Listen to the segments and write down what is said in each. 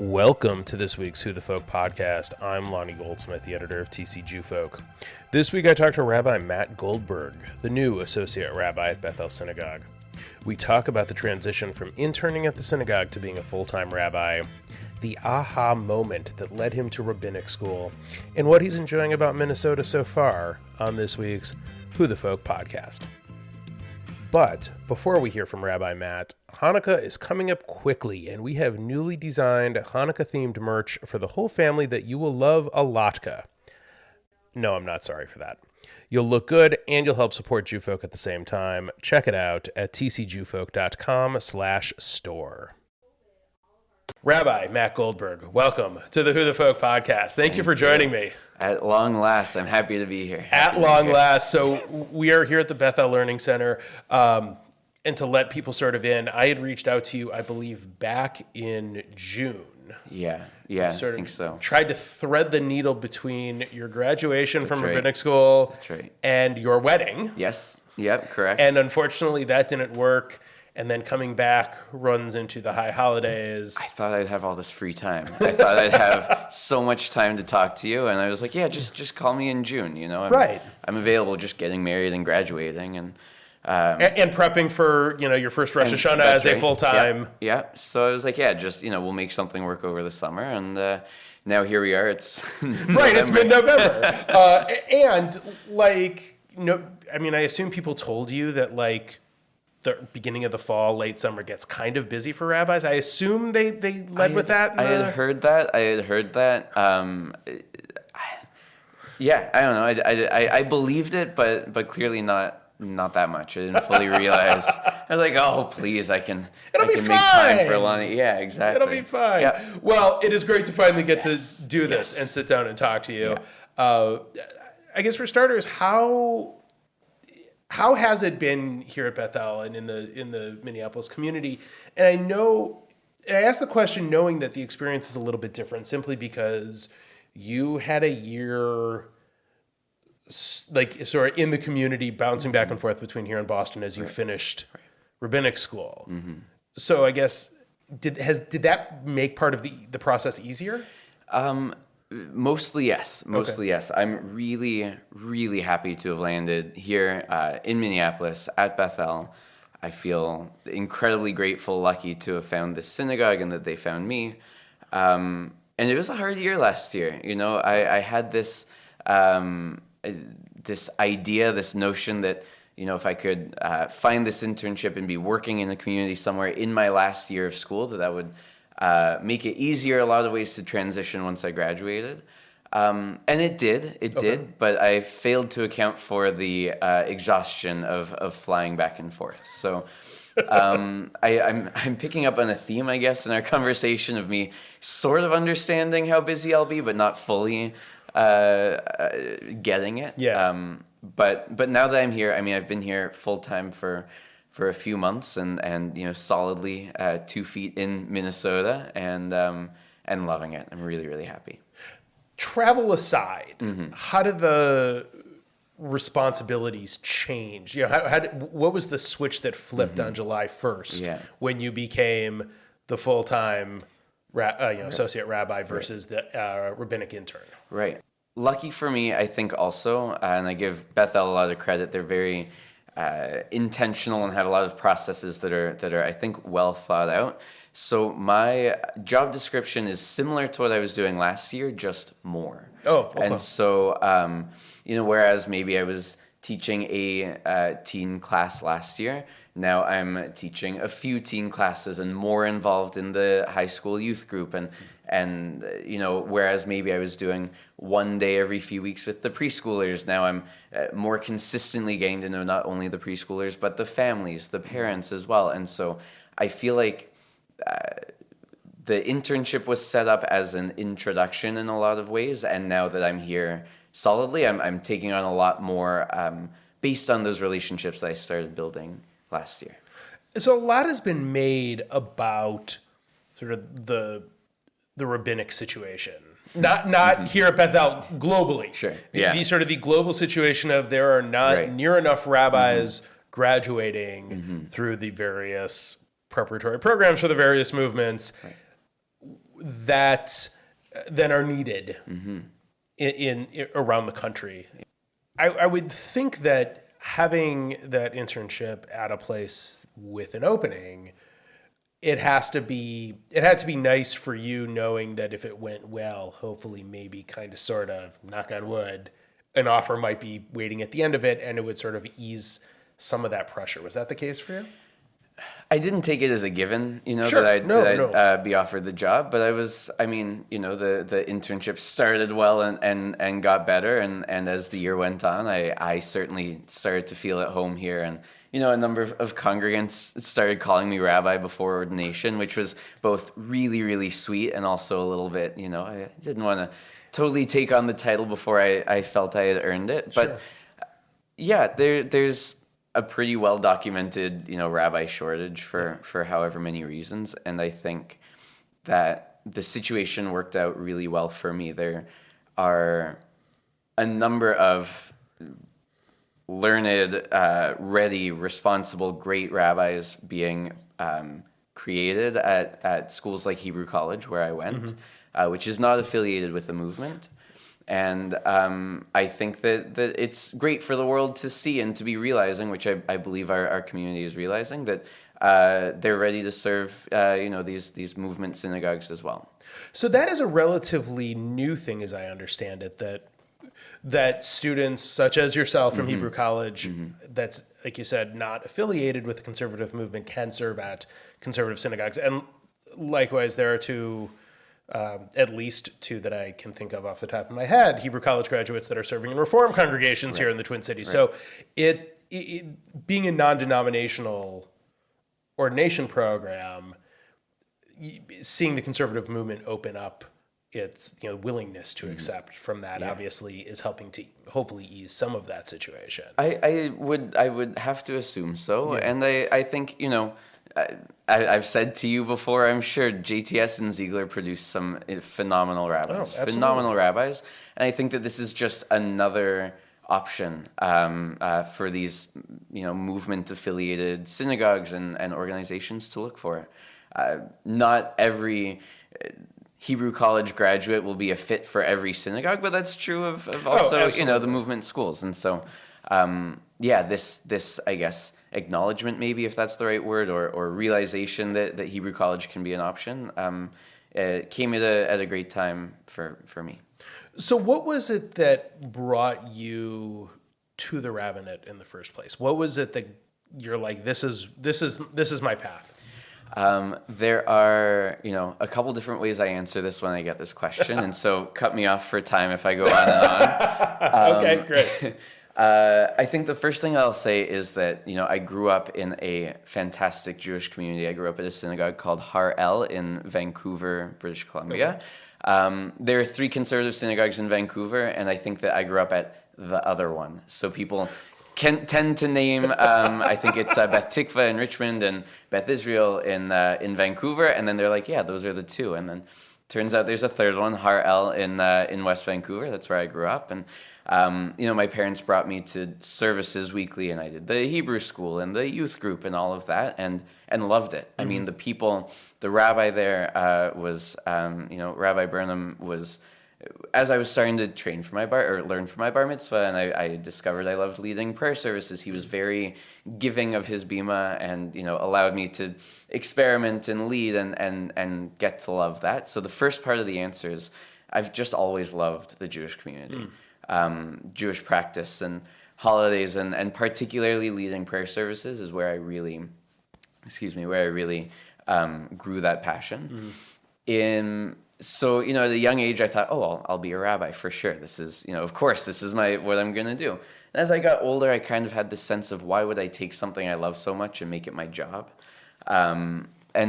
Welcome to this week's Who the Folk podcast. I'm Lonnie Goldsmith, the editor of TC Jew Folk. This week I talked to Rabbi Matt Goldberg, the new associate rabbi at Beth El Synagogue. We talk about the transition from interning at the synagogue to being a full-time rabbi, the aha moment that led him to rabbinic school, and what he's enjoying about Minnesota so far on this week's Who the Folk podcast. But before we hear from Rabbi Matt, Hanukkah is coming up quickly, and we have newly designed Hanukkah-themed merch for the whole family that you will love a lotka. No, I'm not sorry for that. You'll look good, and you'll help support Jewfolk at the same time. Check it out at tcjewfolk.com/store. Rabbi Matt Goldberg, welcome to the Who the Folk podcast. Thank you for joining me. At long last, I'm happy to be here. At long last. So we are here at the Beth El Learning Center. And to let people sort of in, I had reached out to you, I believe, back in June. Yeah, I think so. Tried to thread the needle between your graduation from rabbinic school and your wedding. Yes, yep, correct. And unfortunately, that didn't work. And then coming back runs into the high holidays. I thought I'd have all this free time. I thought I'd have so much time to talk to you. And I was like, yeah, just call me in June. You know, I'm available, just getting married and graduating. And prepping for, your first Rosh Hashanah as a full-time. Yeah. So I was like, we'll make something work over the summer. And now here we are. It's right. It's mid-November. I assume people told you that the beginning of the fall, late summer gets kind of busy for rabbis. I assume they led with that. I had heard that. Yeah, I don't know. I believed it, but clearly not that much. I didn't fully realize. I was like, oh, please, I can make time for Lonnie. Yeah, exactly. It'll be fine. Yeah. Well, it is great to finally get to do this and sit down and talk to you. Yeah. I guess for starters, how has it been here at Beth El and in the Minneapolis community? And I asked the question knowing that the experience is a little bit different simply because you had a year sort of in the community bouncing back and forth between here and Boston as you finished rabbinic school. Mm-hmm. So I guess, did that make part of the process easier? Mostly yes. Yes. I'm really, really happy to have landed here in Minneapolis at Beth El. I feel incredibly grateful, lucky to have found this synagogue and that they found me. And it was a hard year last year. I had this idea, this notion that, if I could find this internship and be working in the community somewhere in my last year of school, that would make it easier a lot of ways to transition once I graduated. And it did, but I failed to account for the exhaustion of flying back and forth. So I'm picking up on a theme, I guess, in our conversation of me sort of understanding how busy I'll be, but not fully getting it. Yeah. But now that I'm here, I've been here full-time for a few months and solidly 2 feet in Minnesota and loving it. I'm really, really happy. Travel aside, how did the responsibilities change? What was the switch that flipped on July 1st when you became the full-time associate rabbi versus the rabbinic intern? Right. Lucky for me, I think also, and I give Beth El a lot of credit, they're very intentional and have a lot of processes that are I think well thought out. So my job description is similar to what I was doing last year, just more. Oh, okay. And so whereas maybe I was teaching a teen class last year, now I'm teaching a few teen classes and more involved in the high school youth group and whereas maybe I was doing one day every few weeks with the preschoolers, now I'm more consistently getting to know not only the preschoolers, but the families, the parents as well. And so I feel like the internship was set up as an introduction in a lot of ways. And now that I'm here solidly, I'm taking on a lot more based on those relationships that I started building last year. So a lot has been made about sort of the rabbinic situation. Not here at Beth El, globally. Sure. The sort of the global situation of there are not near enough rabbis graduating through the various preparatory programs for the various movements. Right. that then are needed in around the country. I would think that having that internship at a place with an opening, it had to be nice for you knowing that if it went well, hopefully maybe kind of sort of knock on wood, an offer might be waiting at the end of it, and it would sort of ease some of that pressure. Was that the case for you? I didn't take it as a given, Sure. that I'd be offered the job, but the internship started well and got better. And as the year went on, I certainly started to feel at home here. And, a number of congregants started calling me rabbi before ordination, which was both really, really sweet and also a little bit, I didn't want to totally take on the title before I felt I had earned it. But yeah, there's a pretty well documented, rabbi shortage for however many reasons. And I think that the situation worked out really well for me. There are a number of learned, ready, responsible, great rabbis being created at schools like Hebrew College, where I went, which is not affiliated with the movement. And I think that it's great for the world to see and to be realizing, which I believe our community is realizing, that they're ready to serve these movement synagogues as well. So that is a relatively new thing, as I understand it, that students such as yourself from Hebrew College, that's, like you said, not affiliated with the conservative movement, can serve at conservative synagogues. And likewise, there are at least two that I can think of off the top of my head, Hebrew College graduates that are serving in Reform congregations here in the Twin Cities. Right. So it being a non-denominational ordination program, seeing the conservative movement open up its willingness to accept from that obviously is helping to hopefully ease some of that situation. I would have to assume so. Yeah. And I think, I've said to you before, I'm sure JTS and Ziegler produced some phenomenal rabbis, phenomenal rabbis. And I think that this is just another option for these, movement-affiliated synagogues and organizations to look for. Not every Hebrew College graduate will be a fit for every synagogue, but that's true of also, the movement schools. And so, this, I guess, acknowledgement, maybe, if that's the right word, or realization that Hebrew College can be an option, it came at a great time for me. So what was it that brought you to the rabbinate in the first place? What was it that you're like, this is my path? There are, a couple different ways I answer this when I get this question, and so cut me off for time if I go on and on. Okay, great. I think the first thing I'll say is that, I grew up in a fantastic Jewish community. I grew up at a synagogue called Har El in Vancouver, British Columbia. Okay. There are 3 conservative synagogues in Vancouver, and I think that I grew up at the other one. So people can tend to name, I think it's Beth Tikva in Richmond and Beth Israel in Vancouver, and then they're like, yeah, those are the 2. And then turns out there's a third one, Har El in West Vancouver. That's where I grew up. And my parents brought me to services weekly, and I did the Hebrew school and the youth group and all of that, and loved it. I mean, the rabbi there was, Rabbi Burnham was, as I was starting to learn for my bar mitzvah, and I discovered I loved leading prayer services. He was very giving of his bima, and allowed me to experiment and lead and get to love that. So the first part of the answer is I've just always loved the Jewish community. Jewish practice and holidays, and particularly leading prayer services is where I really grew that passion. So, at a young age, I thought, I'll be a rabbi for sure. This is, of course, this is what I'm going to do. And as I got older, I kind of had this sense of, why would I take something I love so much and make it my job? And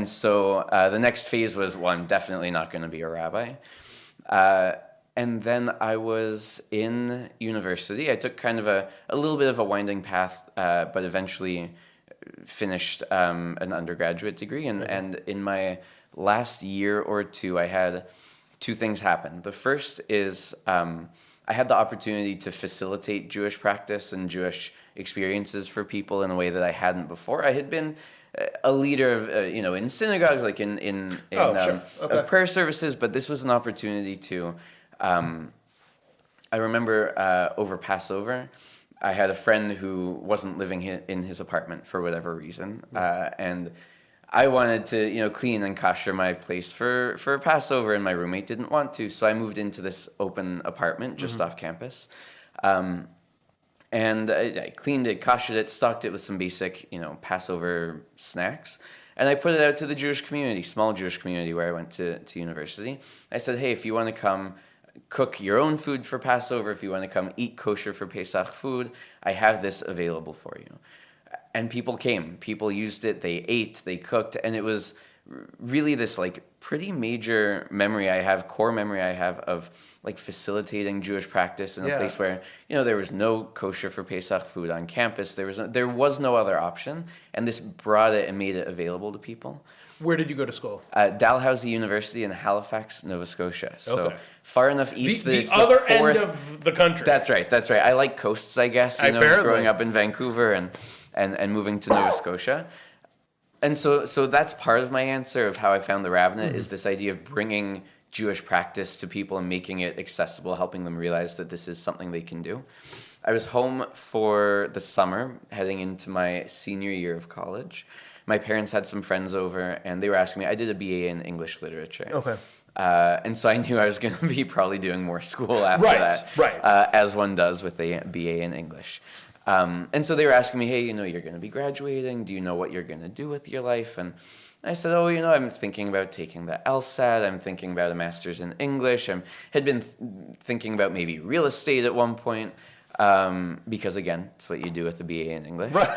so the next phase was, I'm definitely not going to be a rabbi. And then I was in university. I took kind of a little bit of a winding path, but eventually finished an undergraduate degree. And in my last year or 2, I had 2 things happen. The first is I had the opportunity to facilitate Jewish practice and Jewish experiences for people in a way that I hadn't before. I had been a leader of in synagogues, like in Sure. Okay. of prayer services, but this was an opportunity to. I remember over Passover, I had a friend who wasn't living in his apartment for whatever reason, and I wanted to clean and kosher my place for Passover, and my roommate didn't want to, so I moved into this open apartment just off campus. And I cleaned it, koshered it, stocked it with some basic, Passover snacks. And I put it out to the Jewish community, small Jewish community where I went to university. I said, hey, if you want to come cook your own food for Passover, if you want to come eat kosher for Pesach food, I have this available for you. And people came. People used it. They ate. They cooked. And it was really this pretty major core memory I have of facilitating Jewish practice in a place where there was no kosher for Pesach food on campus. There was no other option, and this brought it and made it available to people. Where did you go to school? Dalhousie University in Halifax, Nova Scotia. So far enough east that it's the other end of the country. That's right. I like coasts, I guess. Growing up in Vancouver and moving to Nova Scotia. And so that's part of my answer of how I found the rabbinate is this idea of bringing Jewish practice to people and making it accessible, helping them realize that this is something they can do. I was home for the summer, heading into my senior year of college. My parents had some friends over, and they were asking me. I did a BA in English literature. Okay. And so I knew I was going to be probably doing more school after that. Right. As one does with a BA in English. And so they were asking me, hey, you're going to be graduating. Do you know what you're going to do with your life? And I said, I'm thinking about taking the LSAT. I'm thinking about a master's in English. I had been thinking about maybe real estate at one point, because again, it's what you do with a BA in English. Right.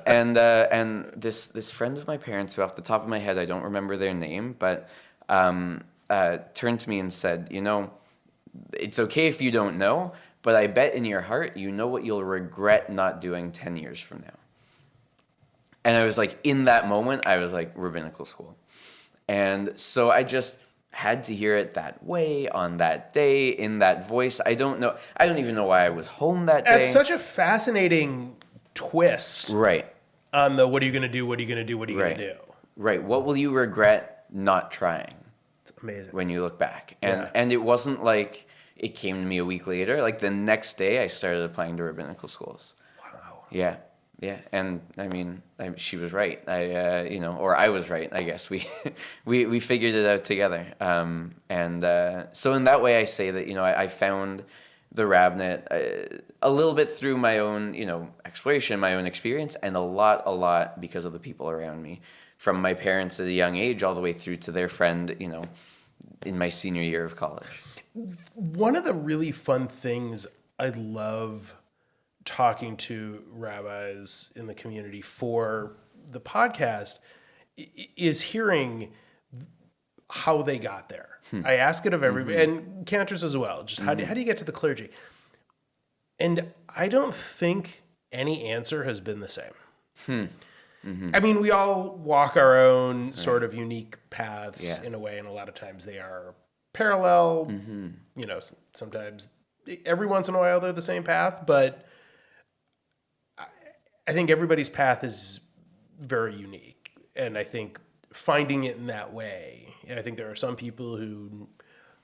and this friend of my parents, who off the top of my head I don't remember their name, but turned to me and said, it's okay if you don't know, but I bet in your heart you know what you'll regret not doing 10 years from now. And I was in that moment, I was rabbinical school. And so I just had to hear it that way, on that day, in that voice. I don't even know why I was home that day. It's such a fascinating twist. Right. On the what are you going to do, what are you going to do, what are you going to do? Right. What will you regret not trying? It's amazing. When you look back. And it wasn't like it came to me a week later. The next day I started applying to rabbinical schools. Wow. Yeah. Yeah, and I mean, she was right. Or I was right. I guess we figured it out together. So in that way, I say that I found the rabbinate a little bit through my own exploration, my own experience, and a lot because of the people around me, from my parents at a young age all the way through to their friend in my senior year of college. One of the really fun things I love talking to rabbis in the community for the podcast is hearing how they got there. I ask it of everybody, and cantors as well. Just how do you get to the clergy? And I don't think any answer has been the same. I mean, we all walk our own sort of unique paths in a way, and a lot of times they are parallel. Sometimes every once in a while they're the same path, but I think everybody's path is very unique, and I think finding it in that way, and I think there are some people who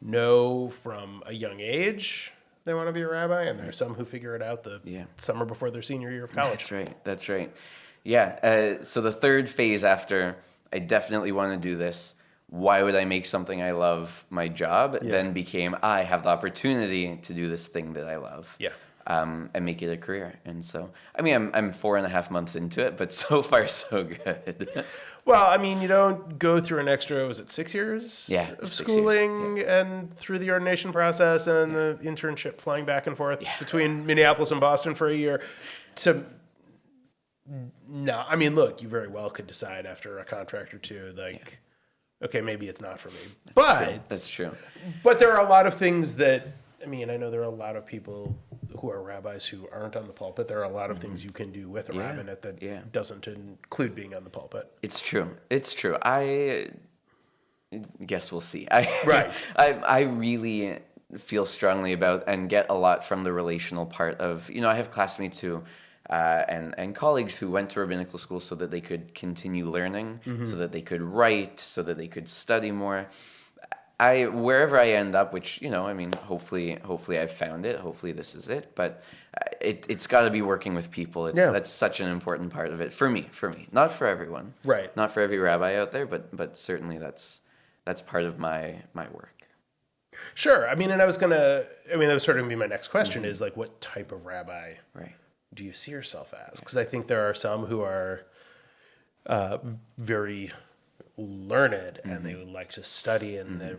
know from a young age they want to be a rabbi, and there are some who figure it out the summer before their senior year of college. That's right. Yeah, so the third phase after I definitely want to do this, why would I make something I love my job, then became I have the opportunity to do this thing that I love. Yeah. And make it a career. And so, I mean, I'm 4.5 months into it, but so far so good. Well, I mean, you don't go through an extra, was it 6 years of 6 schooling years, and through the ordination process and the internship flying back and forth between Minneapolis and Boston for a year to... No, I mean, look, you very well could decide after a contract or two, okay, maybe it's not for me. That's true. But there are a lot of things that, I mean, I know there are a lot of people who are rabbis who aren't on the pulpit. There are a lot of things you can do with a rabbinate that doesn't include being on the pulpit. It's true. I guess we'll see. I really feel strongly about and get a lot from the relational part of, I have classmates who and colleagues who went to rabbinical school so that they could continue learning, so that they could write, so that they could study more. Wherever I end up, which, I mean, hopefully I've found it. Hopefully this is it. But it's got to be working with people. That's such an important part of it for me. Not for everyone. Right. Not for every rabbi out there, but certainly that's part of my work. Sure. I mean, that was sort of going to be my next question is like, what type of rabbi do you see yourself as? Because I think there are some who are very learned and they would like to study, and then,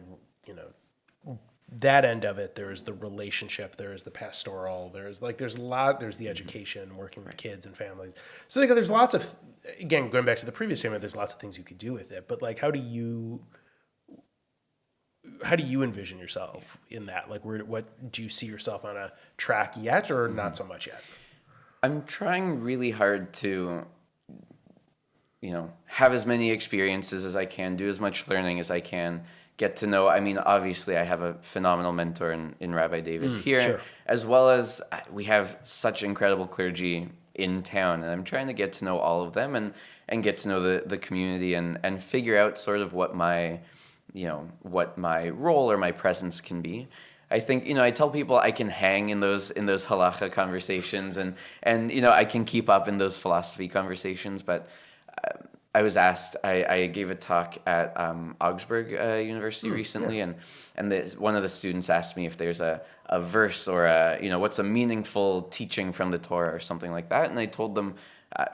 that end of it, there's the relationship, there's the pastoral, there's the education, working with kids and families. So like, there's lots of, again, going back to the previous statement, there's lots of things you could do with it, but like, how do you envision yourself in that? Like, what do you see yourself on a track yet, or not so much yet? I'm trying really hard to, have as many experiences as I can, do as much learning as I can, get to know. I mean, obviously, I have a phenomenal mentor in Rabbi Davis here, sure. as well as we have such incredible clergy in town, and I'm trying to get to know all of them and get to know the community and figure out sort of what my role or my presence can be. I think, I tell people I can hang in those halacha conversations and I can keep up in those philosophy conversations, but I was asked, I gave a talk at Augsburg University recently, and one of the students asked me if there's a verse or what's a meaningful teaching from the Torah or something like that, and I told them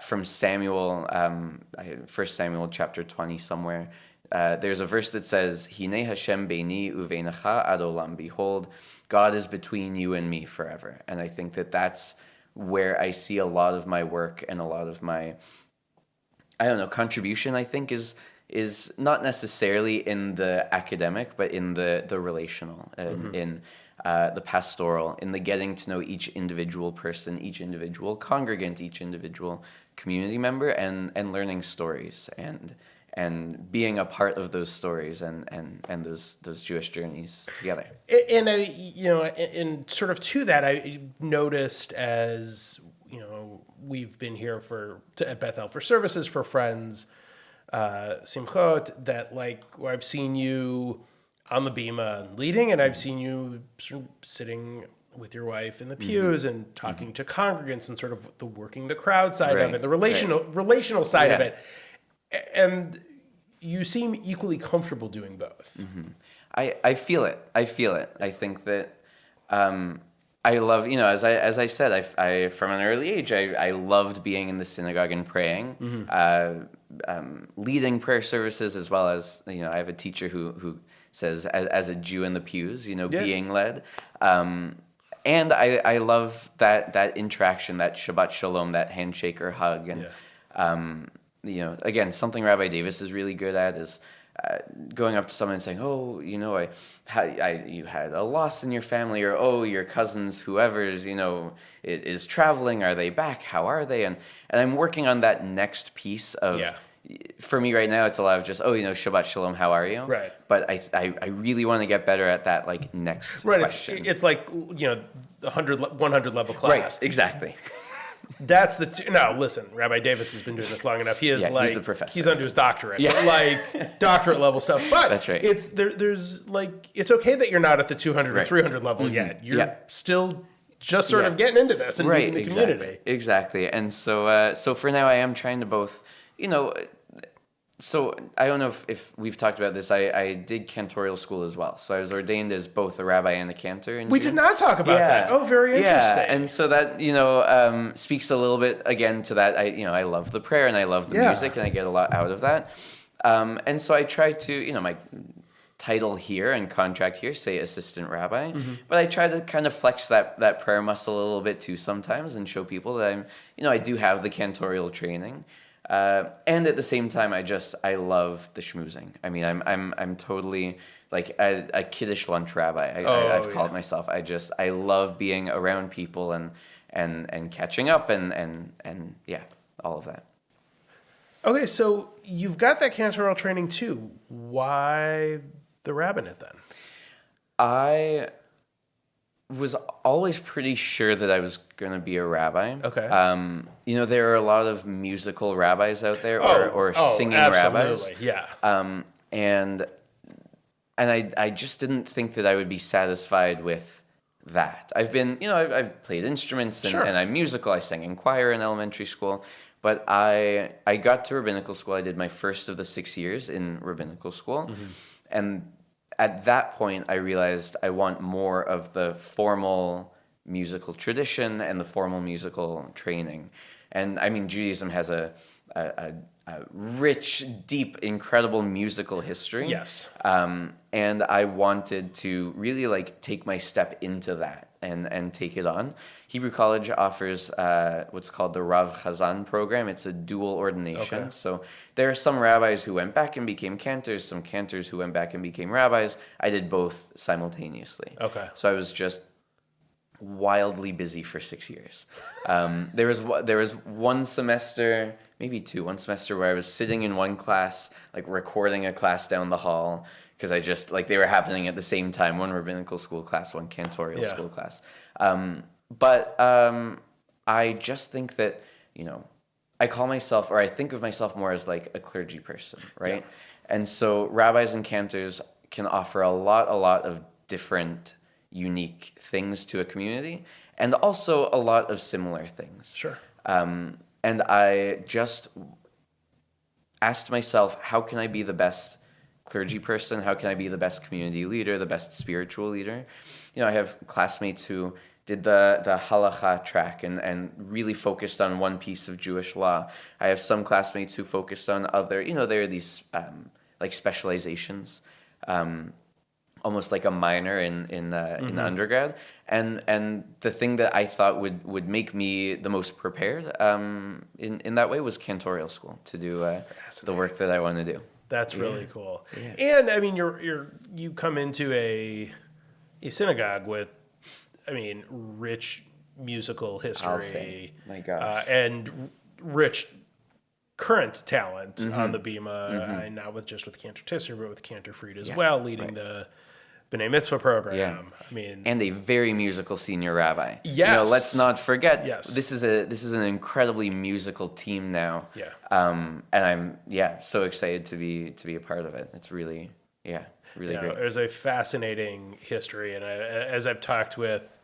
from Samuel, 1 Samuel chapter 20 somewhere, there's a verse that says, Hinei Hashem beini uveinecha ad olam, behold, God is between you and me forever. And I think that's where I see a lot of my work and a lot of my contribution, I think, is not necessarily in the academic, but in the relational, in the pastoral, in the getting to know each individual person, each individual congregant, each individual community member, and learning stories and being a part of those stories and those Jewish journeys together. And and sort of to that, I noticed as we've been here at Beth El for services for friends, Simchot, that like I've seen you on the bima leading, and I've seen you sort of sitting with your wife in the pews and talking to congregants and sort of the working the crowd side of it, the relational side of it. And you seem equally comfortable doing both. I feel it. I think that I love, as I said, I from an early age, I loved being in the synagogue and praying, leading prayer services, as well as, I have a teacher who says, as a Jew in the pews, being led. And I love that interaction, that Shabbat Shalom, that handshake or hug. And, again, something Rabbi Davis is really good at is going up to someone and saying, oh, you had a loss in your family, or, oh, your cousins, whoever's, is traveling. Are they back? How are they? And I'm working on that next piece of, for me right now, it's a lot of just, Shabbat Shalom, how are you? Right. But I really want to get better at that, like, next question. It's like, 100 level class. Right, exactly. That's listen, Rabbi Davis has been doing this long enough. He is he's the professor. He's onto his doctorate, but like doctorate level stuff. But that's right. There's like, it's okay that you're not at the 200 or 300 level yet. You're still just sort of getting into this and meeting the community. Exactly. And so for now, I am trying to both, so I don't know if we've talked about this. I did cantorial school as well. So I was ordained as both a rabbi and a cantor. We did not talk about that. Oh, very interesting. Yeah, and so that, speaks a little bit, again, to that. I love the prayer and I love the music, and I get a lot out of that. And so I try to, my title here and contract here say assistant rabbi, but I try to kind of flex that prayer muscle a little bit too sometimes and show people that I do have the cantorial training. And at the same time, I love the schmoozing. I mean, I'm totally like a kiddish lunch rabbi. I've called myself. I love being around people and catching up and all of that. Okay, so you've got that cantorial training too. Why the rabbinate then? was always pretty sure that I was going to be a rabbi. Okay. There are a lot of musical rabbis out there, or singing absolutely. rabbis. Yeah. And I just didn't think that I would be satisfied with that. I've played instruments and I'm musical. I sang in choir in elementary school, but I got to rabbinical school. I did my first of the 6 years in rabbinical school, and at that point, I realized I want more of the formal musical tradition and the formal musical training. And I mean, Judaism has a rich, deep, incredible musical history. Yes. And I wanted to really take my step into that and take it on. Hebrew College offers what's called the Rav Chazan program. It's a dual ordination. Okay. So there are some rabbis who went back and became cantors, some cantors who went back and became rabbis. I did both simultaneously. Okay. So I was just wildly busy for 6 years. There was one semester, maybe two, one semester where I was sitting in one class, recording a class down the hall, because I just, they were happening at the same time, one rabbinical school class, one cantorial school class. But I just think that, I call myself, or I think of myself more as a clergy person, right? Yeah. And so rabbis and cantors can offer a lot of different unique things to a community, and also a lot of similar things. Sure. And I just asked myself, how can I be the best clergy person? How can I be the best community leader, the best spiritual leader? I have classmates who did the halacha track and really focused on one piece of Jewish law. I have some classmates who focused on other, there are these specializations, almost like a minor in undergrad. And the thing that I thought would make me the most prepared in that way was cantorial school, to do the work that I want to do. That's really cool. Yeah. And I mean, you come into a synagogue with, rich musical history. I'll say. My gosh. And rich current talent on the Bima, not with Cantor Tisser, but with Cantor Fried as well, leading the B'nai Mitzvah program. Yeah. And a very musical senior rabbi. Yes. Let's not forget. Yes. This is an incredibly musical team now. Yeah. And I'm so excited to be a part of it. It's really great. There's a fascinating history, and as I've talked with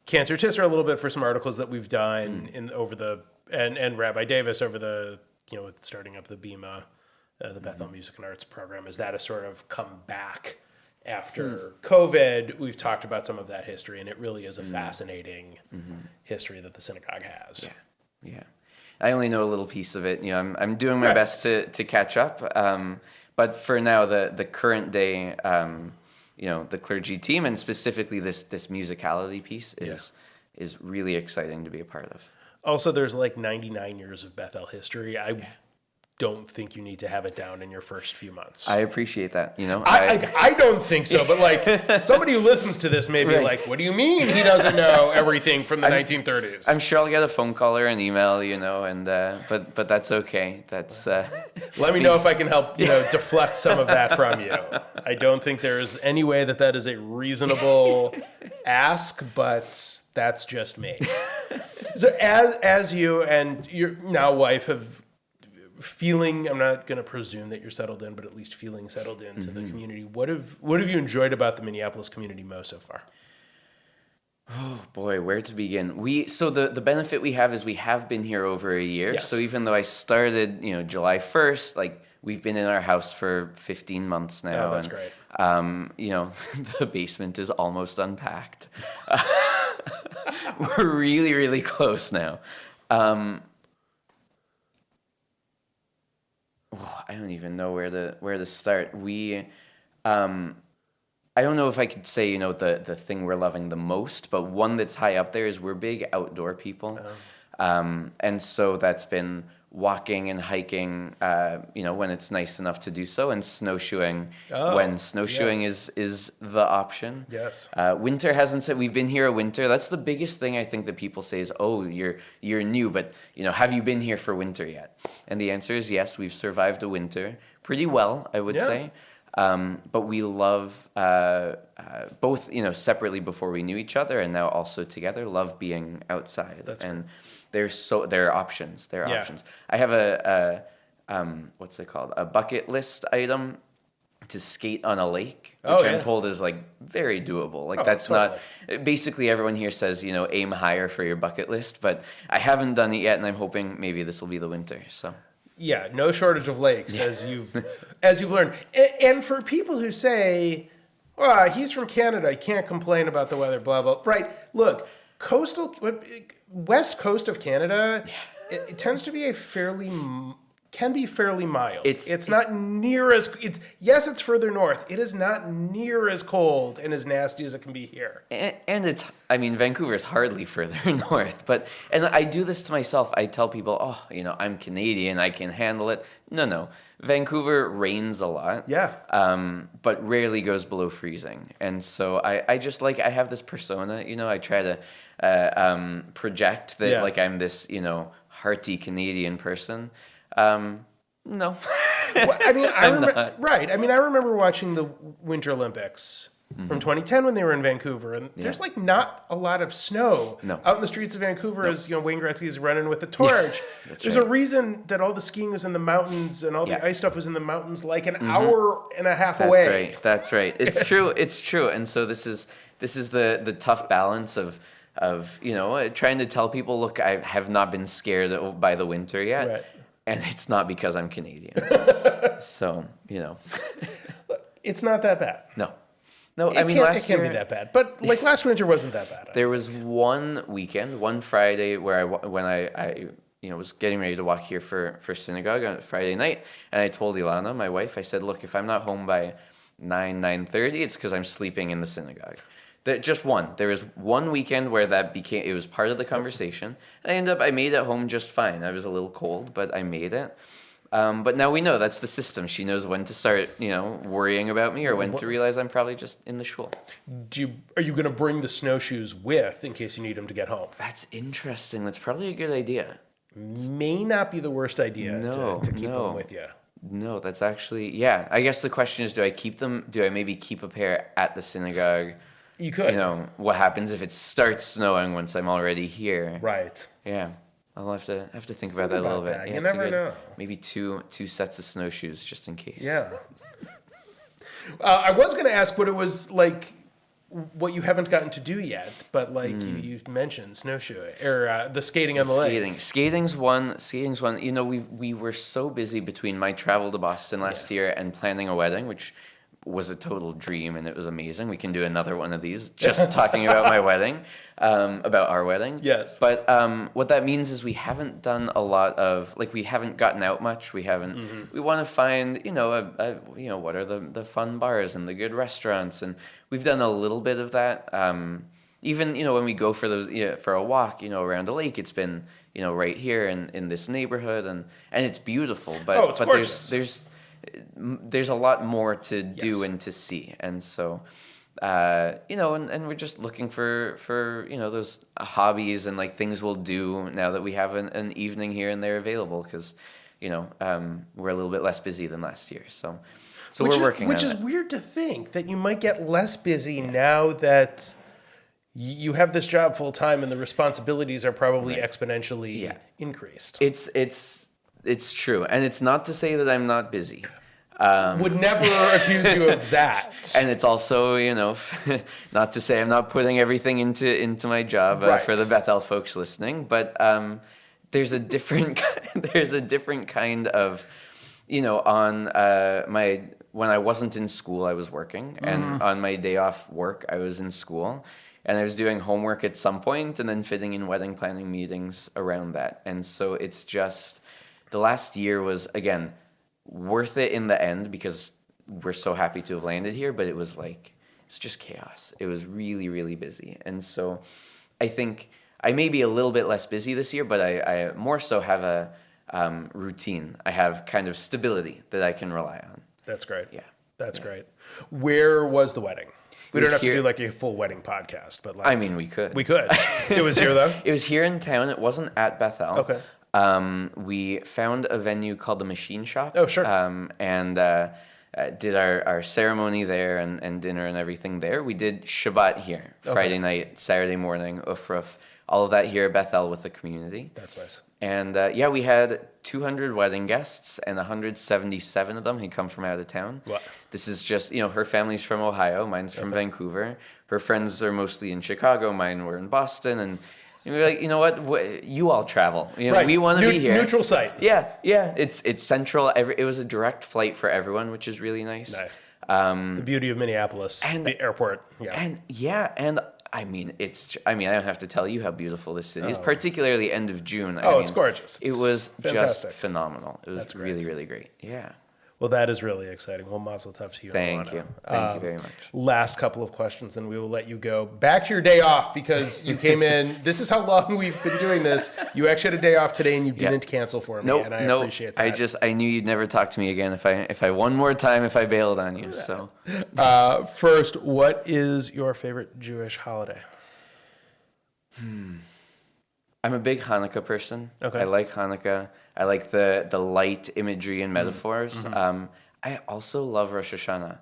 Cantor Tisser a little bit for some articles that we've done and Rabbi Davis over the with starting up the Bima, the Beth El Music and Arts program, is that a sort of come back after COVID. We've talked about some of that history, and it really is a fascinating history that the synagogue has. Yeah. I only know a little piece of it. I'm doing my best to catch up. But for now, the current day, the clergy team, and specifically this musicality piece is really exciting to be a part of. Also, there's 99 years of Beth El history. I don't think you need to have it down in your first few months. I appreciate that. I don't think so, but somebody who listens to this may be what do you mean he doesn't know everything from the 1930s? I'm sure I'll get a phone call or an email, and but that's okay. That's let me know if I can help deflect some of that from you. I don't think there's any way that is a reasonable ask, but that's just me. So as you and your now wife have feeling, I'm not going to presume that you're settled in, but at least feeling settled into the community. What have you enjoyed about the Minneapolis community most so far? Oh boy, where to begin? So the benefit we have is we have been here over a year. Yes. So even though I started, July 1st, we've been in our house for 15 months now. Oh, that's great. The basement is almost unpacked. We're really, really close now. I don't even know where to start. I don't know if I could say, the thing we're loving the most, but one that's high up there is we're big outdoor people. And so that's been walking and hiking, when it's nice enough to do so, and snowshoeing when snowshoeing is the option. Yes. Winter hasn't said we've been here a winter. That's the biggest thing I think that people say is, oh, you're new, but have you been here for winter yet? And the answer is yes, we've survived a winter pretty well, I would say. But we love both, separately before we knew each other, and now also together, love being outside. And there are options. There are options. I have a what's it called? A bucket list item to skate on a lake, which I'm told is like very doable. Like that's totally. Not basically everyone here says, aim higher for your bucket list, but I haven't done it yet, and I'm hoping maybe this will be the winter. So yeah, no shortage of lakes as you've learned. And for people who say, "Oh, he's from Canada, he can't complain about the weather," blah blah. Right? Look, west coast of Canada, it tends to be can be fairly mild. It's not near as yes, it's further north. It is not near as cold and as nasty as it can be here. And Vancouver is hardly further north. And I do this to myself. I tell people, I'm Canadian, I can handle it. No. Vancouver rains a lot. Yeah. But rarely goes below freezing. And so I just I have this persona, I try to project that I'm this, hearty Canadian person. No. Well, I remember watching the Winter Olympics from 2010 when they were in Vancouver, and there's not a lot of snow out in the streets of Vancouver as Wayne Gretzky's running with the torch. There's a reason that all the skiing was in the mountains and all the ice stuff was in the mountains like an hour and a half away. That's right. It's true. It's true. And so this is the tough balance of trying to tell people, look, I have not been scared by the winter yet. Right. And it's not because I'm Canadian. So, It's not that bad. No, it can't be that bad. But last winter wasn't that bad. There was one Friday where when I was getting ready to walk here for synagogue on Friday night, and I told Ilana, my wife, I said, look, if I'm not home by 9:30, it's because I'm sleeping in the synagogue. There was one weekend where it was part of the conversation. And I made it home just fine. I was a little cold, but I made it. But now we know that's the system. She knows when to start, worrying about me or when to realize I'm probably just in the shul. Are you going to bring the snowshoes with in case you need them to get home? That's interesting. That's probably a good idea. May not be the worst idea to keep them with you. No, that's actually, I guess the question is, do I keep them? Do I maybe keep a pair at the synagogue? You could. What happens if it starts snowing once I'm already here? Right. Yeah. I'll have to think about that a little bit. Yeah, you never know. Maybe two sets of snowshoes just in case. Yeah. I was going to ask what it was like, what you haven't gotten to do yet, but you mentioned snowshoe or the skating on the lake. Skating's one. We were so busy between my travel to Boston last year and planning a wedding, which was a total dream, and it was amazing. We can do another one of these, just talking about my wedding, about our wedding. Yes. But what that means is we haven't done a lot of, we haven't gotten out much. We haven't. We want to find, what are the fun bars and the good restaurants, and we've done a little bit of that. Even when we go for those for a walk, around the lake, it's been right here in this neighborhood, and it's beautiful. But there's a lot more to do and to see, and so and we're just looking for those hobbies and things we'll do now that we have an evening here and there available, because we're a little bit less busy than last year, so we're working on it. Which is weird to think that you might get less busy now that you have this job full time and the responsibilities are probably exponentially increased. It's true, and it's not to say that I'm not busy. Would never accuse you of that. And it's also, not to say I'm not putting everything into my job for the Beth El folks listening, but there's a different kind of, when I wasn't in school, I was working, and on my day off work, I was in school. And I was doing homework at some point and then fitting in wedding planning meetings around that. And so it's just, the last year was, again, worth it in the end because we're so happy to have landed here, but it was it's just chaos. It was really, really busy. And so I think I may be a little bit less busy this year, but I more so have a routine. I have kind of stability that I can rely on. That's great. Yeah. That's great. Where was the wedding? We don't have to do a full wedding podcast, but we could. We could. It was here though? It was here in town. It wasn't at Beth El. Okay. We found a venue called the Machine Shop. Oh, sure. And did our ceremony there and dinner and everything there. We did Shabbat here, Friday night, Saturday morning, Ufruf, all of that here at Beth El with the community. That's nice. And we had 200 wedding guests, and 177 of them had come from out of town. Wow. This is just, her family's from Ohio, mine's from Vancouver. Her friends are mostly in Chicago, mine were in Boston, and we're like, you know what? You all travel. Right. We want to be here. Neutral site. Yeah. It's central. It was a direct flight for everyone, which is really nice. The beauty of Minneapolis, and the airport. Yeah. And I mean, I don't have to tell you how beautiful this city is, particularly end of June. It's gorgeous. It was fantastic. just phenomenal. It was really, really great. Yeah. Well, that is really exciting. Well, mazel tov to you. Thank you. Thank you very much. Last couple of questions, and we will let you go. Back to your day off, because you came in. This is how long we've been doing this. You actually had a day off today, and you didn't cancel for me, and I appreciate that. I knew you'd never talk to me again if I one more time, if I bailed on you. So, first, what is your favorite Jewish holiday? I'm a big Hanukkah person. Okay. I like Hanukkah. I like the light imagery and metaphors. Mm-hmm. I also love Rosh Hashanah.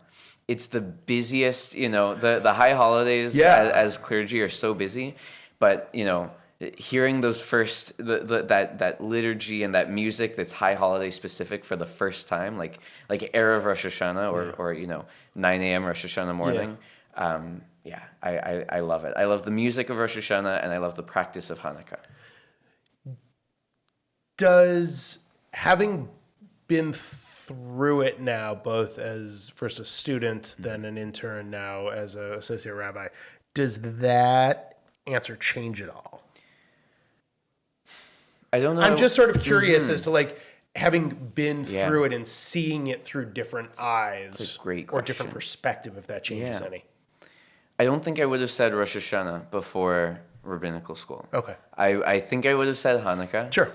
It's the busiest, the high holidays as clergy are so busy, but hearing those first that liturgy and that music that's high holiday specific for the first time, like Erev Rosh Hashanah or 9 a.m. Rosh Hashanah morning. I love it. I love the music of Rosh Hashanah, and I love the practice of Hanukkah. Does having been through it now, both as first a student, then an intern, now as an associate rabbi, does that answer change at all? I don't know. I'm just sort of curious as to having been through it and seeing it through different eyes, it's a great or question. different perspective, if that changes any. I don't think I would have said Rosh Hashanah before rabbinical school. Okay. I think I would have said Hanukkah. Sure.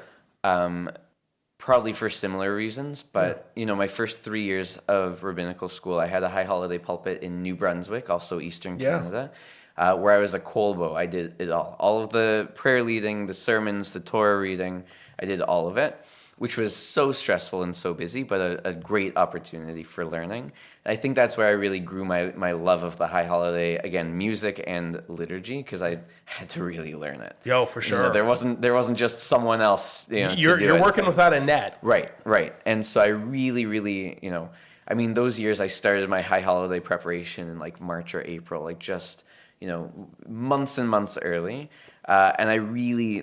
Probably for similar reasons, but my first 3 years of rabbinical school, I had a high holiday pulpit in New Brunswick, also Eastern Canada, where I was a kolbo. I did it all of the prayer leading, the sermons, the Torah reading. I did all of it, which was so stressful and so busy, but a great opportunity for learning. And I think that's where I really grew my love of the high holiday, again, music and liturgy, because I had to really learn it. Yo, for sure. There wasn't just someone else. You're working without a net. Right. And so I really, really, those years I started my high holiday preparation in March or April, just months and months early, and I really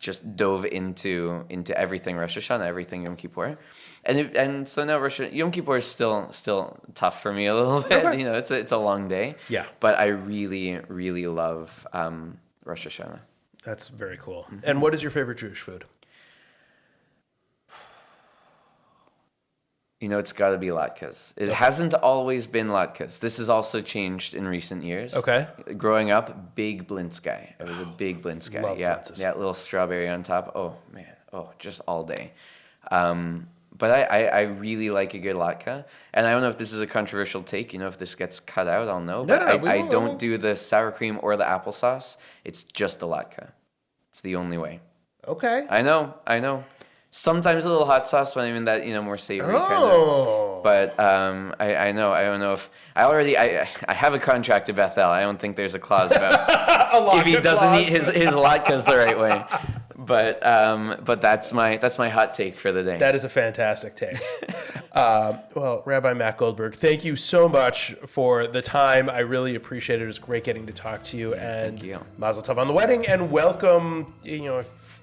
just dove into everything Rosh Hashanah, everything Yom Kippur, and so now Yom Kippur is still tough for me a little bit. Okay. It's a long day. Yeah. But I really, really love Rosh Hashanah. That's very cool. Mm-hmm. And what is your favorite Jewish food? It's got to be latkes. It hasn't always been latkes. This has also changed in recent years. Okay. Growing up, big blintz guy. I was a big blintz guy. Love blintzes. Yeah, little strawberry on top. Oh, man. Oh, just all day. But I really like a good latke. And I don't know if this is a controversial take. If this gets cut out, I'll know. But I don't do the sour cream or the applesauce. It's just the latke. It's the only way. Okay. I know. Sometimes a little hot sauce when I'm in that, more savory kind of. But I know. I don't know if I have a contract to Beth El. I don't think there's a clause about if he doesn't eat his latkes the right way. But that's my hot take for the day. That is a fantastic take. Well, Rabbi Matt Goldberg, thank you so much for the time. I really appreciate it. It was great getting to talk to you. And thank you. Mazel tov on the wedding, and welcome.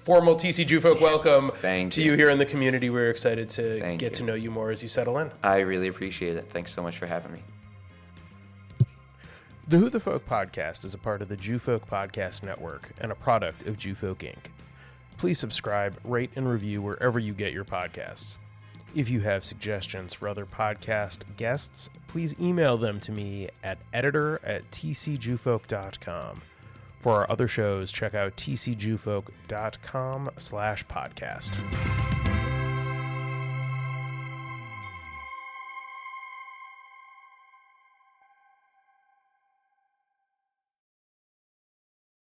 Formal TC Jew Folk welcome to you here in the community. We're excited to get to know you more as you settle in. I really appreciate it. Thanks so much for having me. The Who the Folk podcast is a part of the Jew Folk Podcast Network and a product of Jew Folk Inc. Please subscribe, rate, and review wherever you get your podcasts. If you have suggestions for other podcast guests, please email them to me at editor@tcjewfolk.com. For our other shows, check out tcjewfolk.com/podcast.